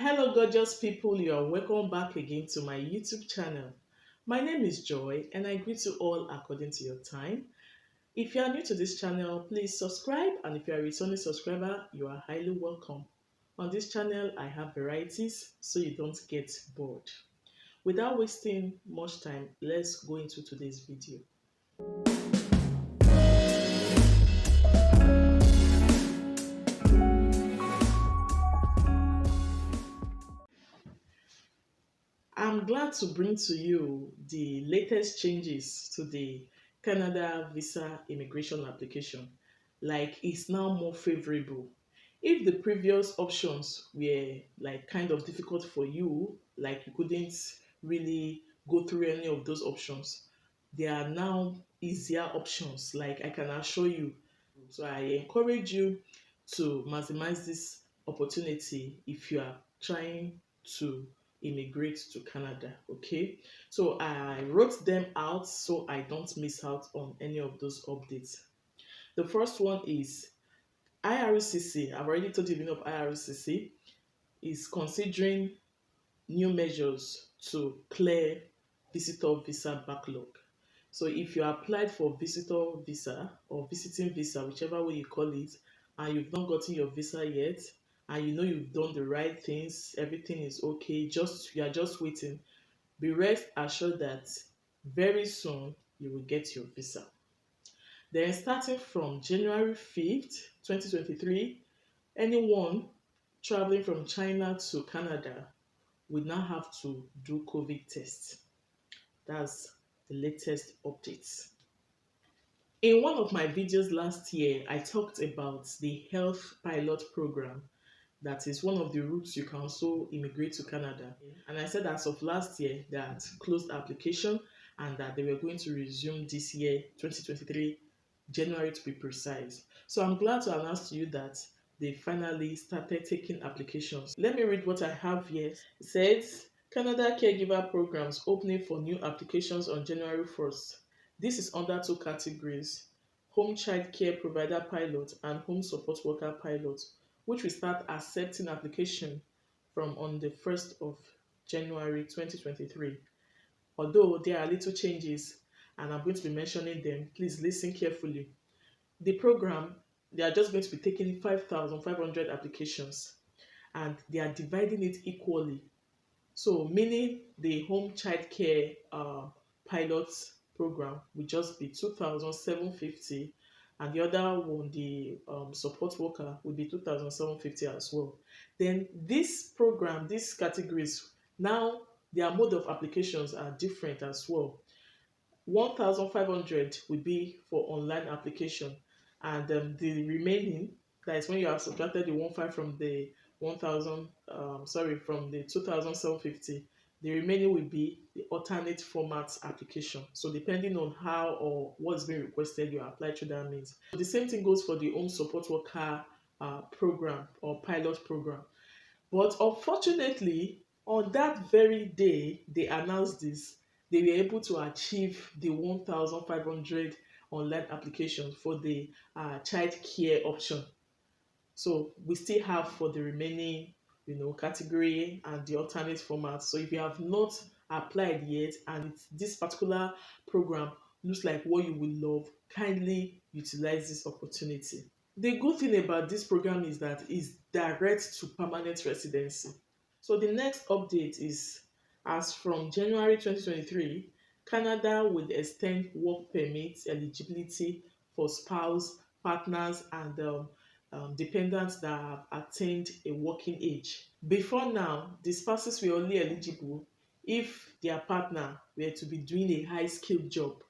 Hello, gorgeous people. You are welcome back again to my YouTube channel. My name is Joy, and I greet you all according to your time. If you are new to this channel, please subscribe, and if you are a returning subscriber, you are highly welcome. On this channel, I have varieties so you don't get bored. Without wasting much time, let's go into today's video. I'm glad to bring to you the latest changes to the Canada visa immigration application. Like, it's now more favorable. If the previous options were like kind of difficult for you, like you couldn't really go through any of those options, there are now easier options, like I can assure you. So I encourage you to maximize this opportunity if you are trying to immigrate to Canada. Okay, so I wrote them out so I don't miss out on any of those updates. The first one is IRCC. I've already told you the name of IRCC is considering new measures to clear visitor visa backlog. So if you applied for visitor visa or visiting visa, whichever way you call it, and you've not gotten your visa yet, and you know you've done the right things, everything is okay, you are just waiting, be rest assured that very soon you will get your visa. Then starting from January 5th, 2023, anyone traveling from China to Canada will now have to do COVID tests. That's the latest updates. In one of my videos last year, I talked about the health pilot program. That is one of the routes you can also immigrate to Canada. And I said as of last year that closed application and that they were going to resume this year, 2023, January to be precise. So I'm glad to announce to you that they finally started taking applications. Let me read what I have here. It says, Canada Caregiver Programs opening for new applications on January 1st. This is under two categories, Home Child Care Provider Pilot and Home Support Worker Pilot, which will start accepting application from on the 1st of January 2023. Although there are little changes and I'm going to be mentioning them, please listen carefully. The program, they are just going to be taking 5,500 applications and they are dividing it equally. So meaning the home child care pilot program will just be 2,750 and the other one, the support worker, will be 2,750 as well. Then this program, these categories, now their mode of applications are different as well. 1,500 will be for online application, and the remaining, that is when you have subtracted the 1,500 from the 1,000, from the 2,750, the remaining will be the alternate formats application. So depending on how or what's being requested, you apply through that means. The same thing goes for the home support worker program or pilot program. But unfortunately, on that very day they announced this, they were able to achieve the 1,500 online applications for the child care option. So we still have for the remaining, category and the alternate format. So if you have not applied yet and this particular program looks like what you will love, kindly utilize this opportunity. The good thing about this program is that it's direct to permanent residency. So the next update is, as from January 2023, Canada will extend work permit eligibility for spouse, partners, and dependents that have attained a working age. Before now, the spouses were only eligible if their partner were to be doing a high-skilled job.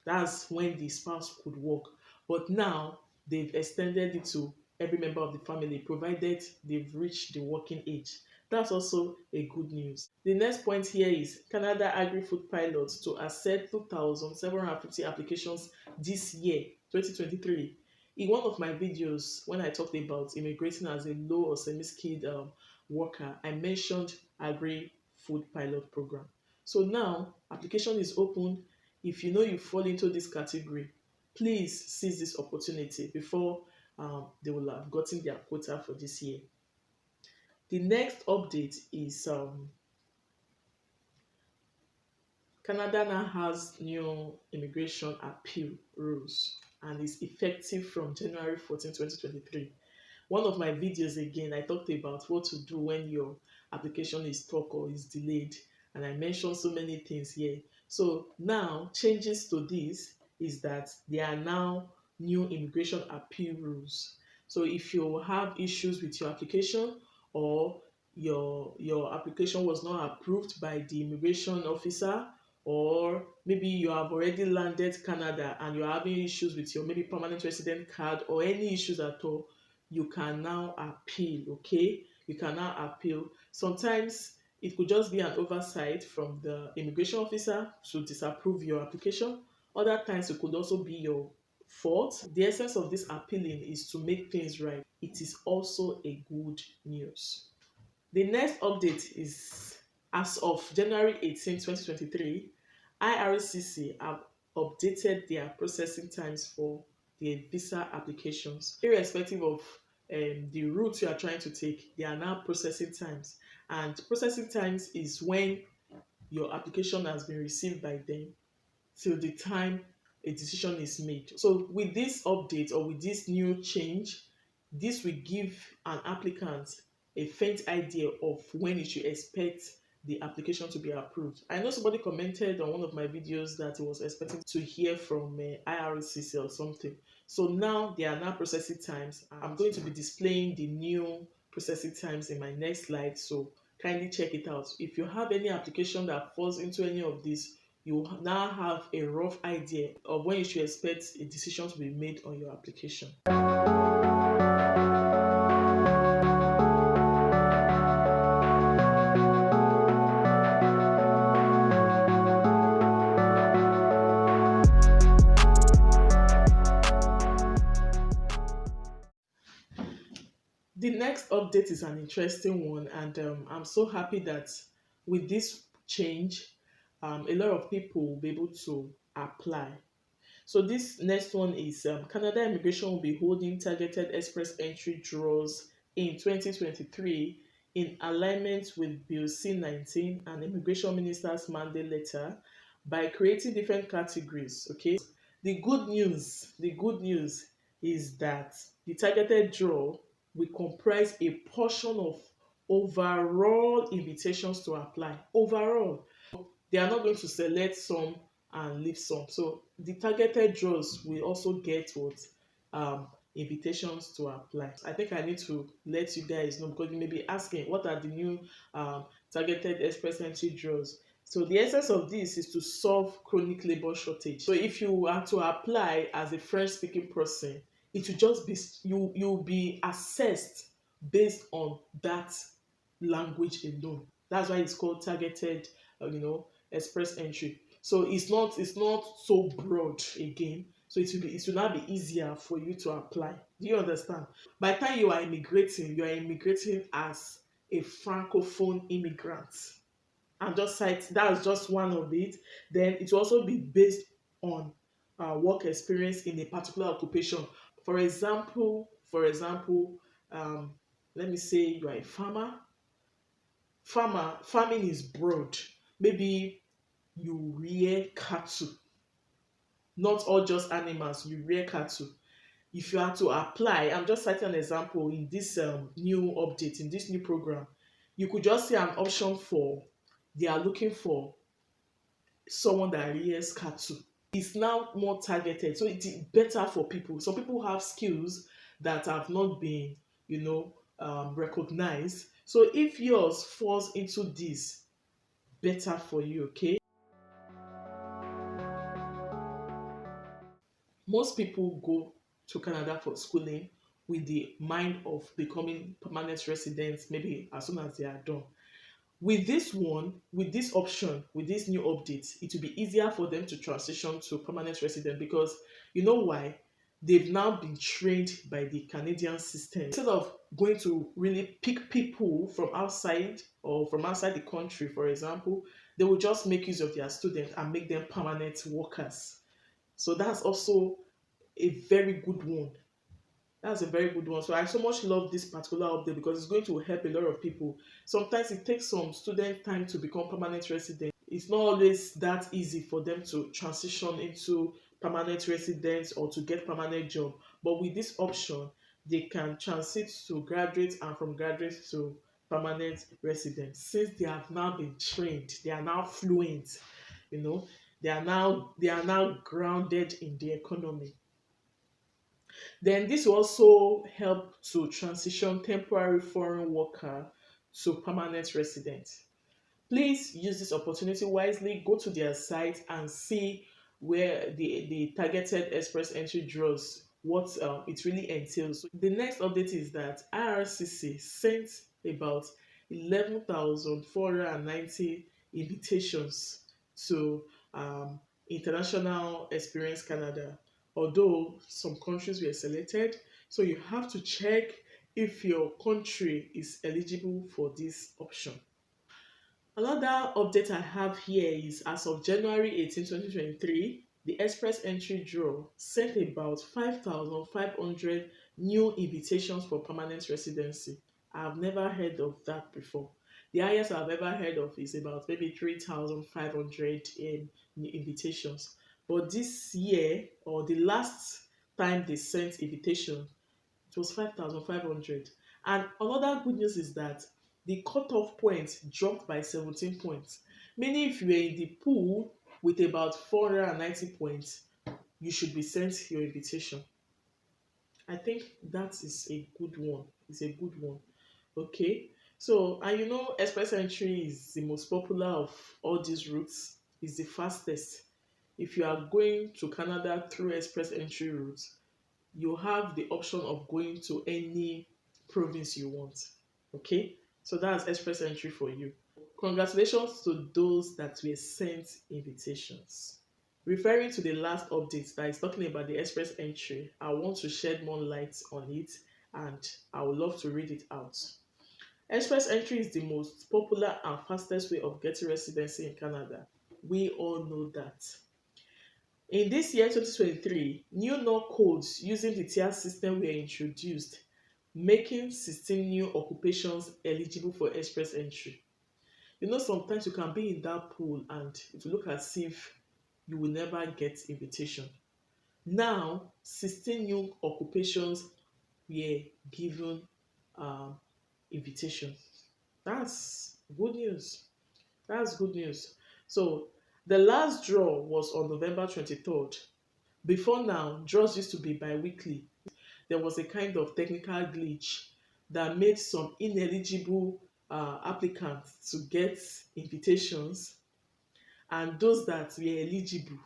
That's when the spouse could work. But now, they've extended it to every member of the family, provided they've reached the working age. That's also a good news. The next point here is Canada Agri-Food Pilot to accept 2,750 applications this year, 2023. In one of my videos, when I talked about immigrating as a low or semi-skilled worker, I mentioned Agri-Food Pilot Program. So now, application is open. If you know you fall into this category, please seize this opportunity before they will have gotten their quota for this year. The next update is Canada now has new immigration appeal rules and is effective from January 14, 2023. One of my videos again, I talked about what to do when your application is stuck or is delayed, and I mentioned so many things here. So now changes to this is that there are now new immigration appeal rules. So if you have issues with your application, or your application was not approved by the immigration officer, or maybe you have already landed Canada and you're having issues with your maybe permanent resident card or any issues at all, you can now appeal. Okay, you can now appeal. Sometimes it could just be an oversight from the immigration officer to disapprove your application. Other times it could also be your fault. The essence of this appealing is to make things right. It is also a good news. The next update is, as of January 18, 2023, IRCC have updated their processing times for their visa applications. Irrespective of the route you are trying to take, they are now processing times. And processing times is when your application has been received by them till the time a decision is made. So with this update or with this new change, this will give an applicant a faint idea of when you should expect the application to be approved. I know somebody commented on one of my videos that he was expecting to hear from IRCC or something. So now they are now processing times. I'm going to be displaying the new processing times in my next slide, so kindly check it out. If you have any application that falls into any of these, you now have a rough idea of when you should expect a decision to be made on your application. The next update is an interesting one, and I'm so happy that with this change, a lot of people will be able to apply. So this next one is Canada Immigration will be holding targeted express entry draws in 2023 in alignment with Bill C-19 and Immigration Minister's mandate letter by creating different categories. Okay, the good news is that the targeted draw will comprise a portion of overall invitations to apply. Overall, they are not going to select some and leave some. So the targeted draws will also get what invitations to apply. I think I need to let you guys know, because you may be asking what are the new targeted express entry draws. So the essence of this is to solve chronic labor shortage. So if you are to apply as a French speaking person, it will just be you'll be assessed based on that language alone. That's why it's called targeted express entry. So it's not so broad again. So it will now be easier for you to apply. Do you understand? By the time you are immigrating as a francophone immigrant. And just cite that's just one of it. Then it will also be based on work experience in a particular occupation. For example, let me say you are a farmer. Farming is broad. Maybe you rear cattle, not all just animals, you rear cattle. If you are to apply, I'm just citing an example in this new update, in this new program, you could just see an option for they are looking for someone that rears cattle. It's now more targeted, so it's better for people. Some people have skills that have not been, recognized. So if yours falls into this, better for you, okay? Most people go to Canada for schooling with the mind of becoming permanent residents maybe as soon as they are done. With this one, with this option, with this new update, it will be easier for them to transition to permanent resident, because you know why? They've now been trained by the Canadian system. Instead of going to really pick people from outside or from outside the country, for example, they will just make use of their students and make them permanent workers. So that's also a very good one. That's a very good one. So I so much love this particular update because it's going to help a lot of people. Sometimes it takes some student time to become permanent resident. It's not always that easy for them to transition into permanent residence or to get permanent job. But with this option, they can transit to graduate and from graduate to permanent residence. Since they have now been trained, they are now fluent, you know, they are now grounded in the economy. Then this will also help to transition temporary foreign worker to permanent resident. Please use this opportunity wisely. Go to their site and see where the targeted express entry draws what it really entails. So the next update is that IRCC sent about 11,490 invitations to International Experience Canada, although some countries were selected. So you have to check if your country is eligible for this option. Another update I have here is as of January 18, 2023, the Express Entry Draw sent about 5,500 new invitations for permanent residency. I've never heard of that before. The highest I've ever heard of is about maybe 3,500 new invitations. But this year, or the last time they sent invitation, it was 5,500. And another good news is that the cutoff point dropped by 17 points. Meaning, if you were in the pool with about 490 points, you should be sent your invitation. I think that is a good one. It's a good one. Okay. So, and express entry is the most popular of all these routes, it's the fastest. If you are going to Canada through express entry route, you have the option of going to any province you want. Okay, so that's express entry for you. Congratulations to those that were sent invitations. Referring to the last update that is talking about the express entry, I want to shed more light on it and I would love to read it out. Express entry is the most popular and fastest way of getting residency in Canada. We all know that. In this year 2023, new law codes using the tier system were introduced, making 16 new occupations eligible for express entry. Sometimes you can be in that pool and it will look as if you will never get invitation. Now, 16 new occupations were given um, invitation. That's good news. That's good news. So, the last draw was on November 23rd. Before now, draws used to be bi-weekly. There was a kind of technical glitch that made some ineligible applicants to get invitations, and those that were eligible,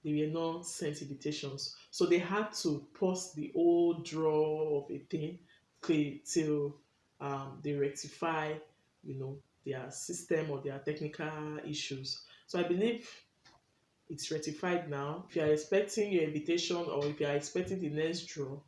they were not sent invitations. So they had to pause the old draw of a thing till they rectify, their system or their technical issues. So I believe it's rectified now. If you are expecting your invitation or if you are expecting the next draw,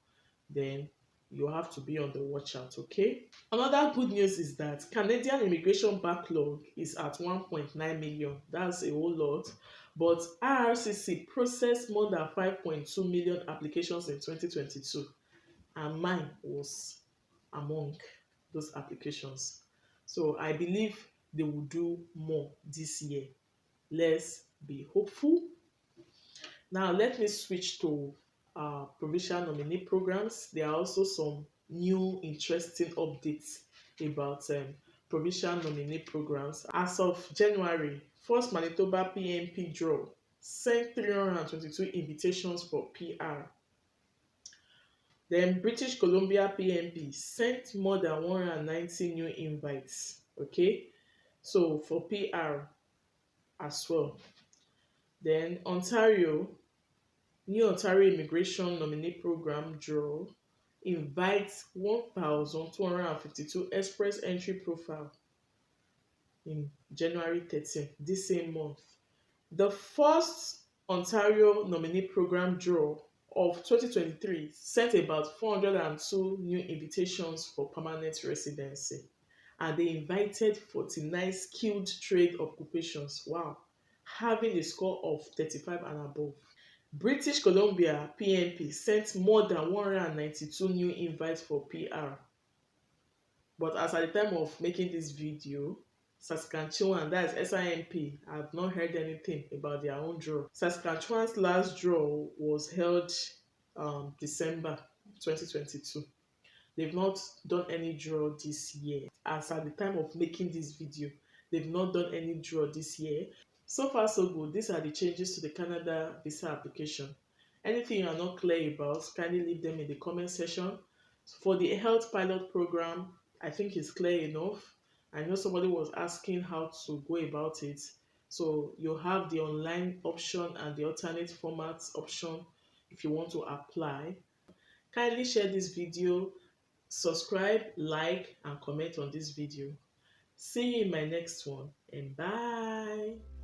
then you have to be on the watch out, okay? Another good news is that Canadian immigration backlog is at 1.9 million. That's a whole lot. But IRCC processed more than 5.2 million applications in 2022, and mine was among those applications. So I believe they will do more this year. Let's be hopeful. Now, let me switch to provincial nominee programs. There are also some new interesting updates about provincial nominee programs. As of January, first Manitoba PNP draw sent 322 invitations for PR. Then British Columbia PNP sent more than 190 new invites. Okay, so for PR as well. Then New Ontario Immigration Nominee Program draw invites 1,252 express entry profile in January 13th, this same month. The first Ontario Nominee Program draw of 2023 sent about 402 new invitations for permanent residency, and they invited 49 skilled trade occupations. Wow, having a score of 35 and above. British Columbia PNP sent more than 192 new invites for PR. But as at the time of making this video, Saskatchewan, that is SINP, I have not heard anything about their own draw. Saskatchewan's last draw was held December 2022. They've not done any draw this year. As at the time of making this video, they've not done any draw this year. So far, so good. These are the changes to the Canada visa application. Anything you are not clear about, kindly leave them in the comment section. For the health pilot program, I think it's clear enough. I know somebody was asking how to go about it. So you have the online option and the alternate formats option if you want to apply. Kindly share this video, subscribe, like, and comment on this video. See you in my next one, and bye.